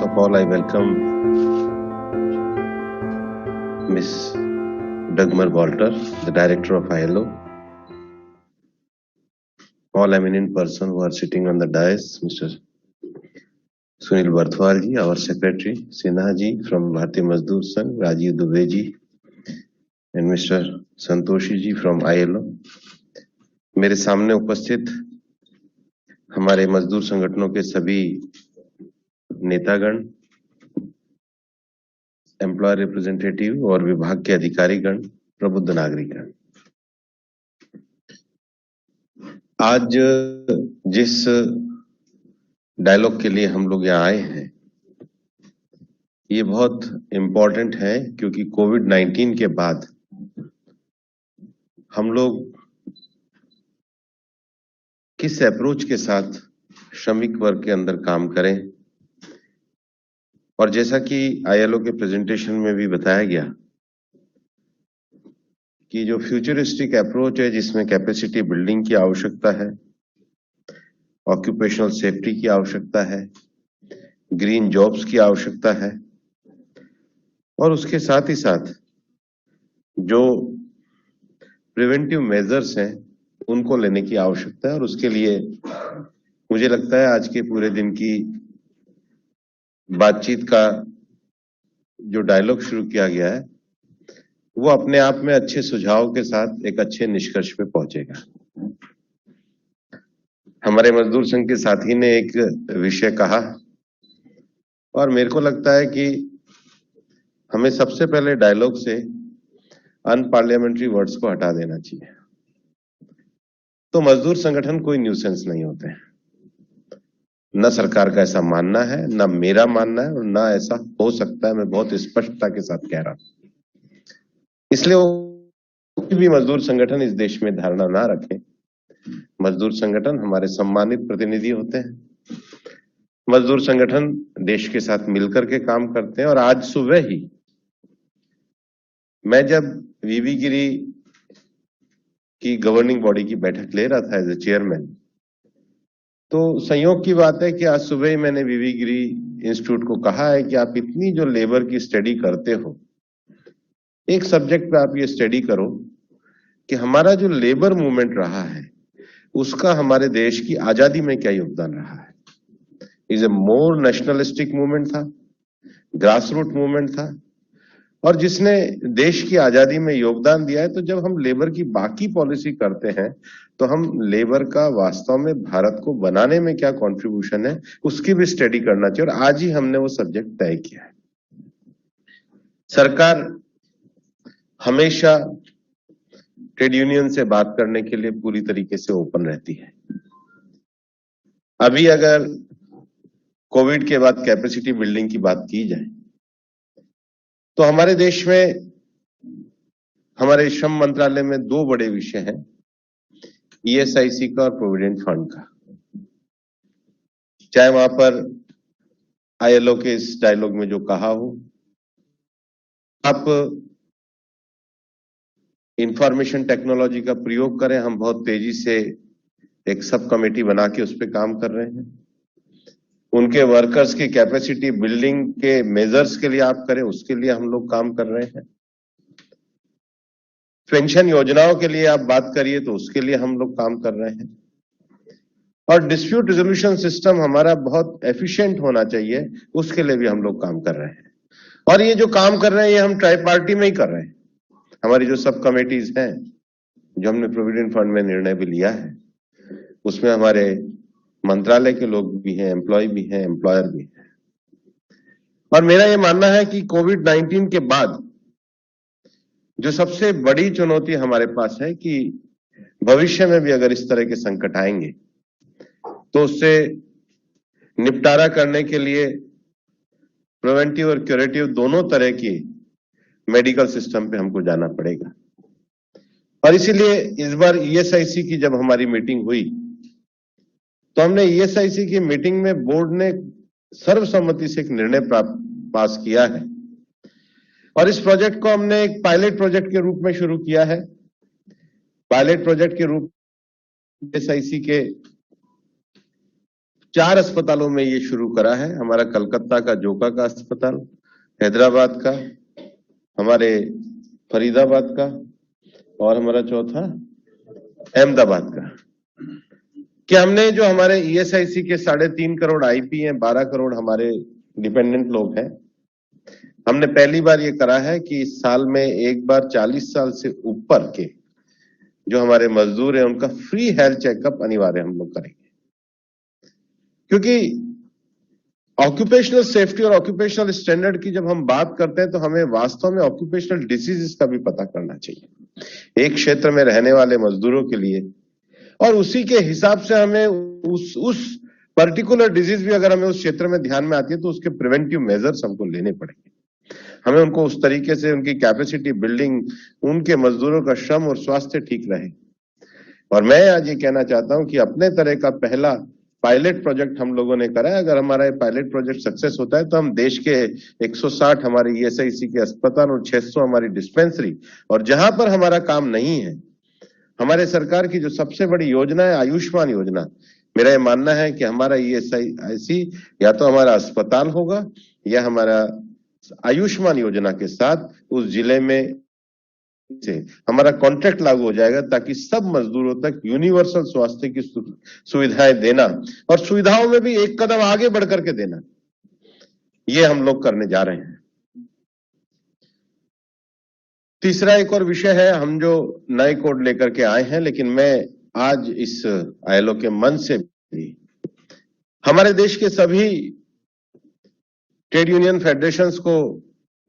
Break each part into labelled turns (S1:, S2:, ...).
S1: of all, I welcome Miss Dagmar Walter, the Director of ILO, all eminent persons who are sitting on the dais, Mr. Sunil Barthwal ji, our Secretary, Sinha ji from Bharatiya Mazdoor Sangh, Rajiv Dubey ji, and Mr. Santoshi ji from ILO. मेरे सामने उपस्थित हमारे मजदूर संगठनों के सभी नेतागण, employer representative और विभाग के अधिकारीगण, प्रबुद्ध नागरिकगण, आज जिस डायलॉग के लिए हम लोग यहाँ आए हैं ये बहुत इम्पोर्टेंट है, क्योंकि कोविड-19 के बाद हम लोग किस अप्रोच के साथ श्रमिक वर्ग के अंदर काम करें। और जैसा कि आईएलओ के प्रेजेंटेशन में भी बताया गया कि जो फ्यूचरिस्टिक अप्रोच है, जिसमें कैपेसिटी बिल्डिंग की आवश्यकता है, ऑक्यूपेशनल सेफ्टी की आवश्यकता है, ग्रीन जॉब्स की आवश्यकता है, और उसके साथ ही साथ जो प्रिवेंटिव मेजर्स हैं उनको लेने की आवश्यकता है। और उसके लिए मुझे लगता है आज के पूरे दिन की बातचीत का जो डायलॉग शुरू किया गया है वो अपने आप में अच्छे सुझाव के साथ एक अच्छे निष्कर्ष पे पहुंचेगा। हमारे मजदूर संघ के साथी ने एक विषय कहा और मेरे को लगता है कि हमें सबसे पहले डायलॉग से अनपार्लियामेंट्री वर्ड्स को हटा देना चाहिए। तो मजदूर संगठन कोई न्यूसेंस नहीं होते हैं, न सरकार का ऐसा मानना है, न मेरा मानना है, और न ऐसा हो सकता है। मैं बहुत स्पष्टता के साथ कह रहा हूं। इसलिए कोई भी मजदूर संगठन इस देश में धारणा ना रखें। मजदूर संगठन हमारे सम्मानित प्रतिनिधि होते हैं। मजदूर संगठन देश के साथ मिलकर के काम करते हैं। और आज सुबह ही मैं जब वीवी गिरी की गवर्निंग बॉडी की बैठक ले रहा था एज ए चेयरमैन, तो संयोग की बात है कि आज सुबह ही मैंने वीवी गिरी इंस्टीट्यूट को कहा है कि आप इतनी जो लेबर की स्टडी करते हो, एक सब्जेक्ट पे आप ये स्टडी करो कि हमारा जो लेबर मूवमेंट रहा है उसका हमारे देश की आजादी में क्या योगदान रहा है। Is a more nationalistic movement था, ग्रास रूट मूवमेंट था, और जिसने देश की आजादी में योगदान दिया है। तो जब हम लेबर की बाकी पॉलिसी करते हैं तो हम लेबर का वास्तव में भारत को बनाने में क्या कंट्रीब्यूशन है उसकी भी स्टडी करना चाहिए। और आज ही हमने वो सब्जेक्ट तय किया है। सरकार हमेशा ट्रेड यूनियन से बात करने के लिए पूरी तरीके से ओपन रहती है। अभी अगर कोविड के बाद कैपेसिटी बिल्डिंग की बात की जाए तो हमारे देश में हमारे श्रम मंत्रालय में दो बड़े विषय हैं, ईएसआईसी का और प्रोविडेंट फंड का। चाहे वहां पर आईएलओ के इस डायलॉग में जो कहा हो, आप इंफॉर्मेशन टेक्नोलॉजी का प्रयोग करें। हम बहुत तेजी से एक सब कमेटी बना के उस पर काम कर रहे हैं। उनके वर्कर्स की कैपेसिटी बिल्डिंग के मेजर्स के लिए आप करें, उसके लिए हम लोग काम कर रहे हैं। पेंशन योजनाओं के लिए आप बात करिए तो उसके लिए हम लोग काम कर रहे हैं। और डिस्प्यूट रिजोल्यूशन सिस्टम हमारा बहुत एफिशिएंट होना चाहिए, उसके लिए भी हम लोग काम कर रहे हैं। और ये जो काम कर रहे हैं ये हम ट्राई पार्टी में ही कर रहे हैं। हमारी जो सब कमेटीज हैं, जो हमने प्रोविडेंट फंड में निर्णय भी लिया है, उसमें हमारे मंत्रालय के लोग भी हैं, एम्प्लॉय भी हैं, एम्प्लॉयर भी हैं। और मेरा ये मानना है कि कोविड-19 के बाद जो सबसे बड़ी चुनौती हमारे पास है कि भविष्य में भी अगर इस तरह के संकट आएंगे तो उससे निपटारा करने के लिए प्रिवेंटिव और क्यूरेटिव दोनों तरह की मेडिकल सिस्टम पे हमको जाना पड़ेगा। और इसीलिए इस बार ईएसआईसी की जब हमारी मीटिंग हुई तो हमने ईएसआईसी की मीटिंग में बोर्ड ने सर्वसम्मति से एक निर्णय पास किया है। और इस प्रोजेक्ट को हमने एक पायलट प्रोजेक्ट के रूप में शुरू किया है। पायलट प्रोजेक्ट के रूप ईएसआईसी के 4 अस्पतालों में ये शुरू करा है। हमारा कलकत्ता का जोका का अस्पताल, हैदराबाद का, हमारे फरीदाबाद का और हमारा चौथा अहमदाबाद का। कि हमने जो हमारे ईएसआईसी के 3.5 करोड़ आईपी हैं, 12 करोड़ हमारे डिपेंडेंट लोग हैं, हमने पहली बार ये करा है कि इस साल में एक बार 40 साल से ऊपर के जो हमारे मजदूर हैं उनका फ्री हेल्थ चेकअप अनिवार्य हम लोग करेंगे। क्योंकि ऑक्यूपेशनल सेफ्टी और ऑक्यूपेशनल स्टैंडर्ड की जब हम बात करते हैं तो हमें वास्तव में ऑक्यूपेशनल डिसीजेस का भी पता करना चाहिए एक क्षेत्र में रहने वाले मजदूरों के लिए, और उसी के हिसाब से हमें उस पर्टिकुलर डिजीज भी अगर हमें उस क्षेत्र में ध्यान में आती है तो उसके प्रिवेंटिव मेजर्स हमको लेने पड़ेंगे। हमें उनको उस तरीके से उनकी कैपेसिटी बिल्डिंग, उनके मजदूरों का श्रम और स्वास्थ्य ठीक रहे। और मैं आज ये कहना चाहता हूं कि अपने तरह का पहला पायलट प्रोजेक्ट हम लोगों ने करा है। अगर हमारा ये पायलट प्रोजेक्ट सक्सेस होता है तो हम देश के 160 हमारे ईएसआईसी के अस्पताल और 600 हमारी डिस्पेंसरी, और जहां पर हमारा काम नहीं है, हमारे सरकार की जो सबसे बड़ी योजना है आयुष्मान योजना, मेरा ये मानना है कि हमारा ईएसआईसी या तो हमारा अस्पताल होगा या हमारा आयुष्मान योजना के साथ उस जिले में से हमारा कॉन्ट्रैक्ट लागू हो जाएगा, ताकि सब मजदूरों तक यूनिवर्सल स्वास्थ्य की सुविधाएं देना और सुविधाओं में भी एक कदम आगे बढ़ करके देना, ये हम लोग करने जा रहे हैं। तीसरा एक और विषय है, हम जो नए कोड लेकर के आए हैं, लेकिन मैं आज इस आईएलओ के मन से भी हमारे देश के सभी ट्रेड यूनियन फेडरेशंस को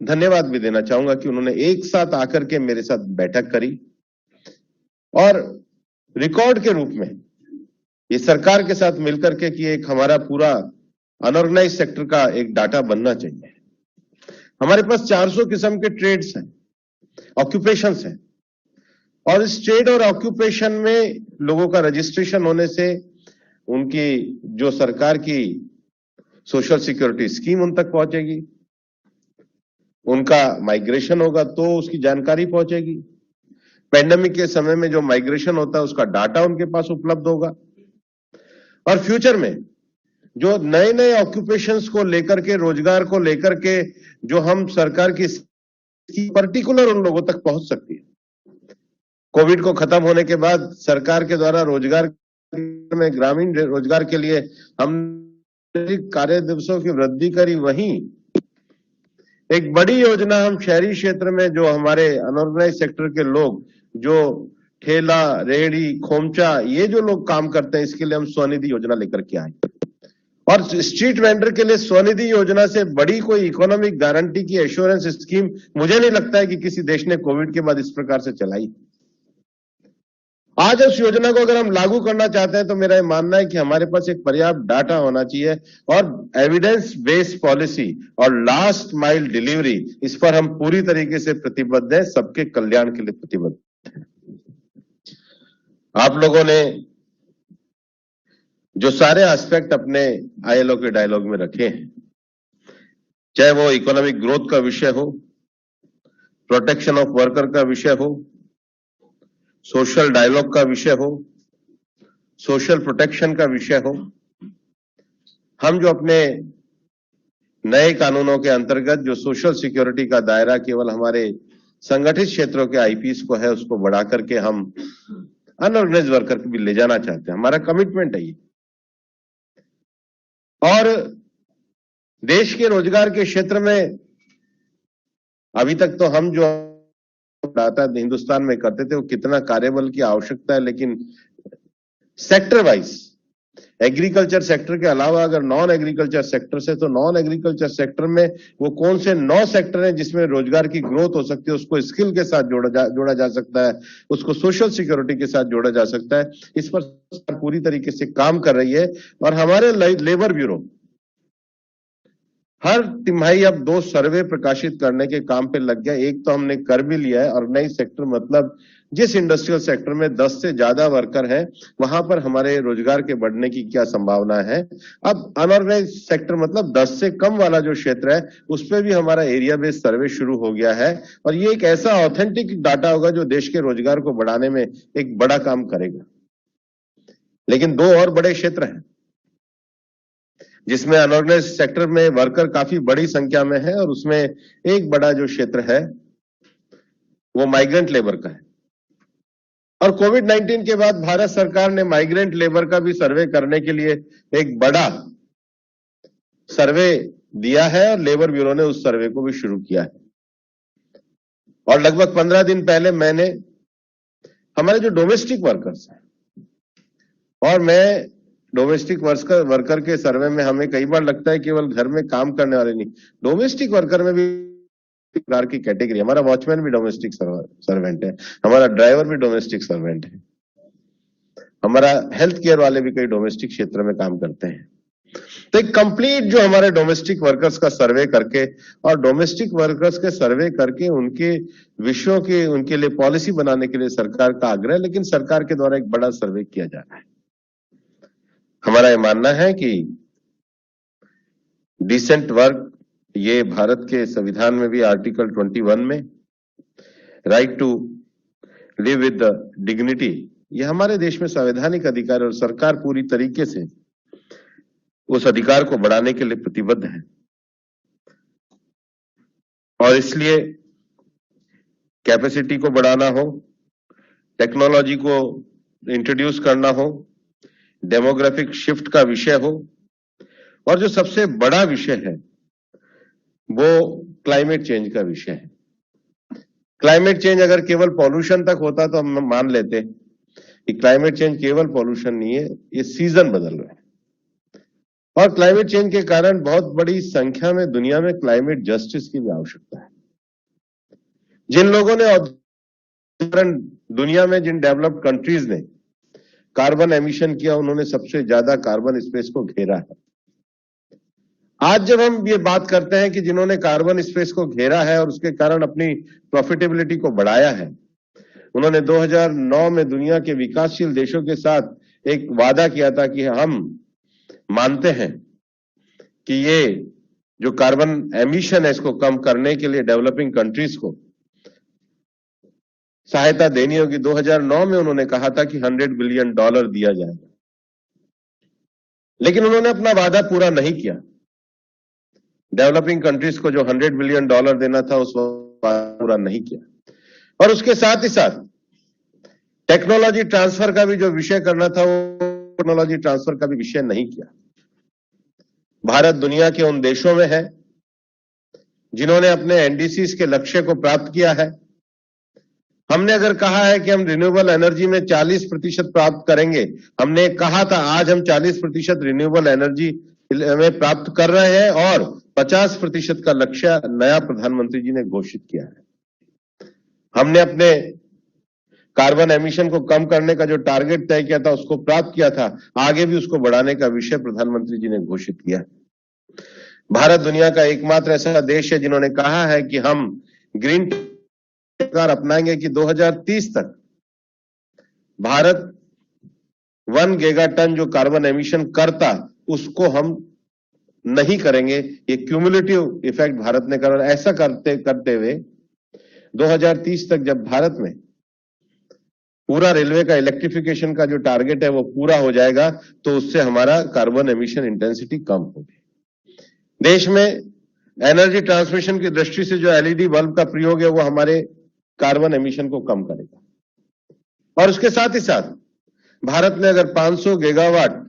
S1: धन्यवाद भी देना चाहूंगा कि उन्होंने एक साथ आकर के मेरे साथ बैठक करी और रिकॉर्ड के रूप में ये सरकार के साथ मिलकर के कि एक हमारा पूरा अनऑर्गेनाइज सेक्टर का एक डाटा बनना चाहिए। हमारे पास 400 किस्म के ट्रेड्स हैं, ऑक्यूपेशंस हैं, और इस ट्रेड और ऑक्यूपेशन में लोगों का रजिस्ट्रेशन होने से उनकी जो सरकार की सोशल सिक्योरिटी स्कीम उन तक पहुंचेगी, उनका माइग्रेशन होगा तो उसकी जानकारी पहुंचेगी, पैंडेमिक के समय में जो माइग्रेशन होता है उसका डाटा उनके पास उपलब्ध होगा, और फ्यूचर में जो नए नए ऑक्यूपेशंस को लेकर के, रोजगार को लेकर के जो हम सरकार की पर्टिकुलर उन लोगों तक पहुंच सकती है। कोविड को खत्म होने के बाद सरकार के द्वारा रोजगार में ग्रामीण रोजगार के लिए हम कार्य दिवसों की वृद्धि करी, वहीं एक बड़ी योजना हम शहरी क्षेत्र में जो हमारे अनऑर्गेनाइज सेक्टर के लोग जो ठेला, रेहड़ी, खोमचा, ये जो लोग काम करते हैं, इसके लिए हम स्वनिधि योजना लेकर के आए। और स्ट्रीट वेंडर के लिए स्वनिधि योजना से बड़ी कोई इकोनॉमिक गारंटी की एश्योरेंस स्कीम मुझे नहीं लगता है कि किसी देश ने कोविड के बाद इस प्रकार से चलाई। आज उस योजना को अगर हम लागू करना चाहते हैं तो मेरा मानना है कि हमारे पास एक पर्याप्त डाटा होना चाहिए और एविडेंस बेस्ड पॉलिसी और लास्ट माइल डिलीवरी, इस पर हम पूरी तरीके से प्रतिबद्ध हैं, सबके कल्याण के लिए प्रतिबद्ध हैं। आप लोगों ने जो सारे एस्पेक्ट अपने आईएलओ के डायलॉग में रखे हैं, चाहे वो इकोनॉमिक ग्रोथ का विषय हो, प्रोटेक्शन ऑफ वर्कर का विषय हो, सोशल डायलॉग का विषय हो, सोशल प्रोटेक्शन का विषय हो, हम जो अपने नए कानूनों के अंतर्गत जो सोशल सिक्योरिटी that दायरा केवल हमारे संगठित क्षेत्रों के आईपीएस को है, उसको बढ़ा करके हम अनऑर्गेनाइज वर्कर को भी ले जाना चाहते हैं। हमारा कमिटमेंट है ये। और देश के रोजगार के क्षेत्र में अभी तक तो हम जो डाटा हिंदुस्तान में करते थे वो कितना कार्यबल की आवश्यकता है, लेकिन सेक्टर वाइज एग्रीकल्चर सेक्टर के अलावा अगर नॉन एग्रीकल्चर सेक्टर से, तो नॉन एग्रीकल्चर सेक्टर में वो कौन से 9 सेक्टर हैं जिसमें रोजगार की ग्रोथ हो सकती है, उसको स्किल के साथ जोड़ा जा सकता है, उसको सोशल सिक्योरिटी के साथ जोड़ा जा सकता है। इस पर पूरी तरीके से काम कर रही है और हमारे लेबर ब्यूरो हर तिमाही अब 2 सर्वे प्रकाशित करने के काम पे लग गया। एक तो हमने कर भी लिया है, ऑर्गेनाइज सेक्टर मतलब जिस इंडस्ट्रियल सेक्टर में 10 से ज्यादा वर्कर हैं वहां पर हमारे रोजगार के बढ़ने की क्या संभावना है। अब अनऑर्गेनाइज सेक्टर मतलब 10 से कम वाला जो क्षेत्र है उस पर भी हमारा एरिया बेस्ड सर्वे शुरू हो गया है, और ये एक ऐसा ऑथेंटिक डाटा होगा जो देश के रोजगार को बढ़ाने में एक बड़ा काम करेगा। लेकिन 2 और बड़े क्षेत्र हैं जिसमें अनऑर्गेनाइज सेक्टर में वर्कर काफी बड़ी संख्या में है और उसमें एक बड़ा जो क्षेत्र है वो माइग्रेंट लेबर का है। और कोविड-19 के बाद भारत सरकार ने माइग्रेंट लेबर का भी सर्वे करने के लिए एक बड़ा सर्वे दिया है और लेबर ब्यूरो ने उस सर्वे को भी शुरू किया है। और लगभग 15 दिन पहले मैंने हमारे जो डोमेस्टिक वर्कर्स हैं, और मैं डोमेस्टिक वर्कर के सर्वे में हमें कई बार लगता है केवल घर में काम करने वाले नहीं, डोमेस्टिक वर्कर में भी प्रकार की कैटेगरी, हमारा वॉचमैन भी डोमेस्टिक सर्वेंट है, हमारा ड्राइवर भी डोमेस्टिक सर्वेंट है, हमारा हेल्थ केयर वाले भी कई डोमेस्टिक क्षेत्र में काम करते हैं। तो एक कंप्लीट जो हमारे डोमेस्टिक वर्कर्स का सर्वे करके और डोमेस्टिक वर्कर्स के सर्वे करके उनके विषयों के उनके लिए पॉलिसी बनाने के लिए सरकार का आग्रह, लेकिन सरकार के द्वारा एक बड़ा सर्वे किया जा रहा है। हमारा ये मानना है कि डिसेंट वर्क, ये भारत के संविधान में भी आर्टिकल 21 में right to live with dignity, ये हमारे देश में संवैधानिक अधिकार और सरकार पूरी तरीके से उस अधिकार को बढ़ाने के लिए प्रतिबद्ध है। और इसलिए कैपेसिटी को बढ़ाना हो, टेक्नोलॉजी को इंट्रोड्यूस करना हो, डेमोग्राफिक शिफ्ट का विषय हो, और जो सबसे बड़ा विषय है वो क्लाइमेट चेंज का विषय है। क्लाइमेट चेंज अगर केवल पॉल्यूशन तक होता तो हम मान लेते कि क्लाइमेट चेंज केवल पॉल्यूशन नहीं है, ये सीजन बदल रहा है। और क्लाइमेट चेंज के कारण बहुत बड़ी संख्या में दुनिया में क्लाइमेट जस्टिस की भी आवश्यकता है। जिन लोगों ने दुनिया में जिन डेवलप्ड कंट्रीज ने कार्बन एमिशन किया, उन्होंने सबसे ज्यादा कार्बन स्पेस को घेरा है। आज जब हम ये बात करते हैं कि जिन्होंने कार्बन स्पेस को घेरा है और उसके कारण अपनी प्रॉफिटेबिलिटी को बढ़ाया है, उन्होंने 2009 में दुनिया के विकासशील देशों के साथ एक वादा किया था कि हम मानते हैं कि ये जो कार्बन एमिशन है इसको कम करने के लिए डेवलपिंग कंट्रीज को सहायता देनी होगी। 2009 में उन्होंने कहा था कि $100 बिलियन दिया जाएगा, लेकिन उन्होंने अपना वादा पूरा नहीं किया। डेवलपिंग कंट्रीज को जो $100 बिलियन देना था उस वादा पूरा नहीं किया। और उसके साथ ही साथ टेक्नोलॉजी ट्रांसफर का भी जो विषय करना था वो टेक्नोलॉजी ट्रांसफर का भी विषय नहीं किया। भारत दुनिया के उन देशों में है जिन्होंने अपने एनडीसीज के लक्ष्य को प्राप्त किया है। हमने अगर कहा है कि हम रिन्यूएबल एनर्जी में 40% प्राप्त करेंगे, हमने कहा था आज हम 40% रिन्यूएबल एनर्जी में प्राप्त कर रहे हैं और 50% का लक्ष्य नया प्रधानमंत्री जी ने घोषित किया है। हमने अपने कार्बन एमिशन को कम करने का जो टारगेट तय किया था उसको प्राप्त किया था, आगे भी उसको बढ़ाने का विषय प्रधानमंत्री जी ने घोषित किया। भारत दुनिया का एकमात्र ऐसा देश है जिन्होंने कहा है कि हम ग्रीन अपनाएंगे कि 2030 तक भारत 1 गीगाटन जो कार्बन एमिशन करता उसको हम नहीं करेंगे। ये क्यूमुलेटिव इफेक्ट भारत ने करा। ऐसा करते हुए 2030 तक जब भारत में पूरा रेलवे का इलेक्ट्रिफिकेशन का जो टारगेट है वो पूरा हो जाएगा तो उससे हमारा कार्बन एमिशन इंटेंसिटी कम होगी। देश में एनर्जी ट्रांसमिशन की दृष्टि से जो एलईडी बल्ब का प्रयोग है वो हमारे कार्बन एमिशन को कम करेगा। और उसके साथ ही साथ भारत ने अगर 500 गीगावाट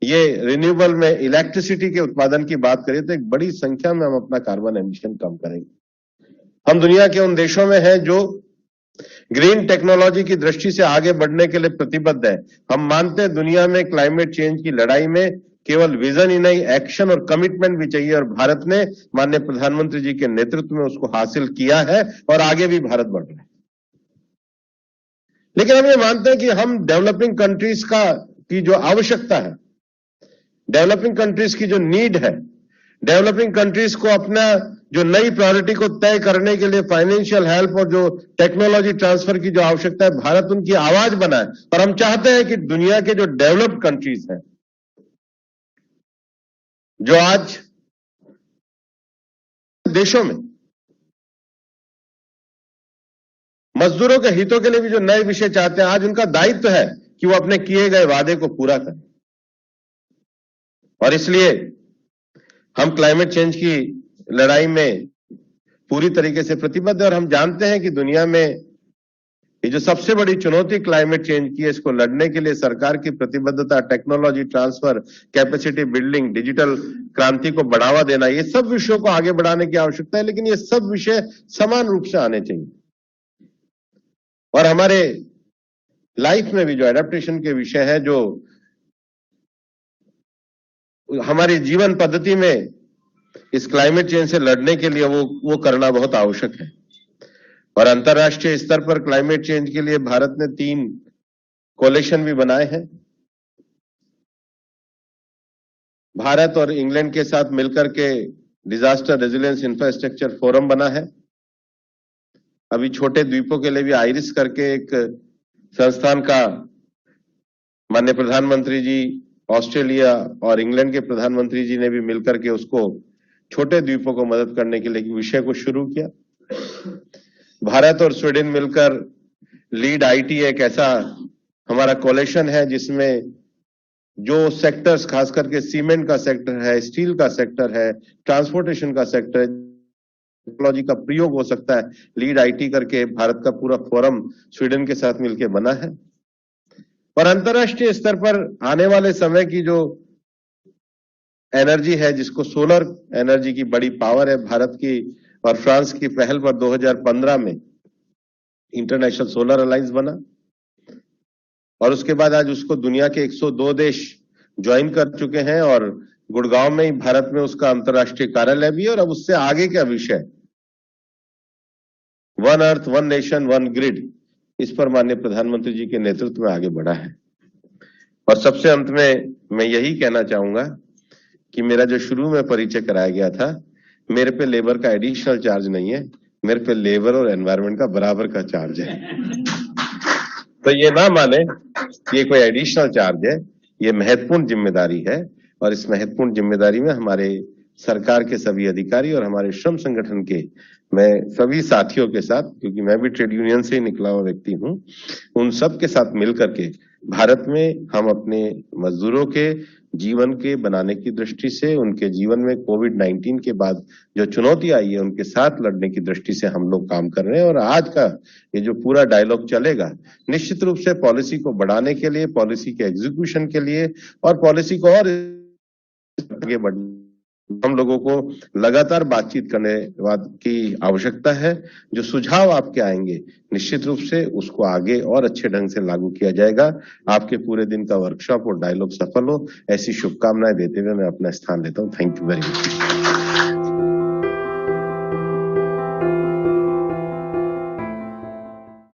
S1: ये रिन्यूएबल में इलेक्ट्रिसिटी के उत्पादन की बात करें तो एक बड़ी संख्या में हम अपना कार्बन एमिशन कम करेंगे। हम दुनिया के उन देशों में हैं जो ग्रीन टेक्नोलॉजी की दृष्टि से आगे बढ़ने के लिए प्रतिबद्ध है। हम मानते हैं दुनिया में क्लाइमेट चेंज की लड़ाई में केवल विजन ही नहीं, एक्शन और कमिटमेंट भी चाहिए, और भारत ने माननीय प्रधानमंत्री जी के नेतृत्व में उसको हासिल किया है और आगे भी भारत बढ़ रहा है। लेकिन हम ये मानते हैं कि हम डेवलपिंग कंट्रीज की जो आवश्यकता है, डेवलपिंग कंट्रीज की जो नीड है, डेवलपिंग कंट्रीज को अपना जो नई प्रायोरिटी को तय करने के लिए फाइनेंशियल हेल्प और जो टेक्नोलॉजी ट्रांसफर की जो आवश्यकता है, भारत उनकी आवाज बनाए। और हम चाहते हैं कि दुनिया के जो डेवलप्ड कंट्रीज हैं, जो आज देशों में मजदूरों के हितों के लिए भी जो नए विषय चाहते हैं, आज उनका दायित्व है कि वो अपने किए गए वादे को पूरा करें। और इसलिए हम क्लाइमेट चेंज की लड़ाई में पूरी तरीके से प्रतिबद्ध है और हम जानते हैं कि दुनिया में ये जो सबसे बड़ी चुनौती क्लाइमेट चेंज की है, इसको लड़ने के लिए सरकार की प्रतिबद्धता, technology transfer, capacity building, digital क्रांति को बढ़ावा देना, ये सब विषयों को आगे बढ़ाने की आवश्यकता है, लेकिन ये सब विषय समान रूप से आने चाहिए। और हमारे लाइफ में भी जो एडेप्टेशन के विषय है, जो हमारी जीवन पद्धति में इस क्लाइमेट चेंज से लड़ने के लिए वो करना बहुत आवश्यक है। और अंतर्राष्ट्रीय स्तर पर क्लाइमेट चेंज के लिए भारत ने 3 कोलिशन भी बनाए हैं। भारत और इंग्लैंड के साथ मिलकर के डिजास्टर रेजिलियंस इंफ्रास्ट्रक्चर फोरम बना है। अभी छोटे द्वीपों के लिए भी आइरिस करके एक संस्थान का माननीय प्रधानमंत्री जी, ऑस्ट्रेलिया और इंग्लैंड के प्रधानमंत्री जी ने भी मिलकर के उसको छोटे द्वीपों को मदद करने के लिए विषय को शुरू किया। भारत और स्वीडन मिलकर लीड आईटी एक ऐसा हमारा कोलिशन है जिसमें जो सेक्टर्स, खास करके सीमेंट का सेक्टर है, स्टील का सेक्टर है, ट्रांसपोर्टेशन का सेक्टर है, टेक्नोलॉजी का प्रयोग हो सकता है, लीड आईटी करके भारत का पूरा फोरम स्वीडन के साथ मिलकर बना है। और अंतर्राष्ट्रीय स्तर पर आने वाले समय की जो एनर्जी है, जिसको सोलर एनर्जी की बड़ी पावर है, भारत की और फ्रांस की पहल पर 2015 में इंटरनेशनल सोलर अलायंस बना और उसके बाद आज उसको दुनिया के 102 देश ज्वाइन कर चुके हैं और गुड़गांव में ही भारत में उसका अंतर्राष्ट्रीय कार्यालय भी है। और अब उससे आगे का विषय one earth one nation one grid, इस पर माननीय प्रधानमंत्री जी के नेतृत्व में आगे बढ़ा है। और सबसे अंत में मैं यही कहना चाहूंगा कि मेरा जो शुरू में परिचय कराया गया था, मेरे पे लेबर का एडिशनल चार्ज नहीं है, मेरे पे लेबर और एनवायरमेंट का बराबर का चार्ज है। तो ये ना माने ये कोई एडिशनल चार्ज है, ये महत्वपूर्ण जिम्मेदारी है। और इस महत्वपूर्ण जिम्मेदारी में हमारे सरकार के सभी अधिकारी और हमारे श्रम संगठन के मैं सभी साथियों के साथ, क्योंकि मैं भी ट्रेड यूनियन से ही निकला हुआ व्यक्ति हूं, उन सब के साथ मिलकर के भारत में हम अपने मजदूरों के जीवन के बनाने की दृष्टि से, उनके जीवन में कोविड-19 के बाद जो चुनौती आई है उनके साथ लड़ने की दृष्टि से हम लोग काम कर रहे हैं। और आज का ये जो पूरा डायलॉग चलेगा, निश्चित रूप से पॉलिसी को बढ़ाने के लिए, पॉलिसी के एग्जीक्यूशन के लिए और पॉलिसी को और आगे बढ़ने, हम लोगों को लगातार बातचीत करने की आवश्यकता है। जो सुझाव आपके आएंगे निश्चित रूप से उसको आगे और अच्छे ढंग से लागू किया जाएगा। आपके पूरे दिन का वर्कशॉप और डायलॉग सफल हो, ऐसी शुभकामनाएं देते हुए मैं अपना स्थान लेता हूं। Thank you very much.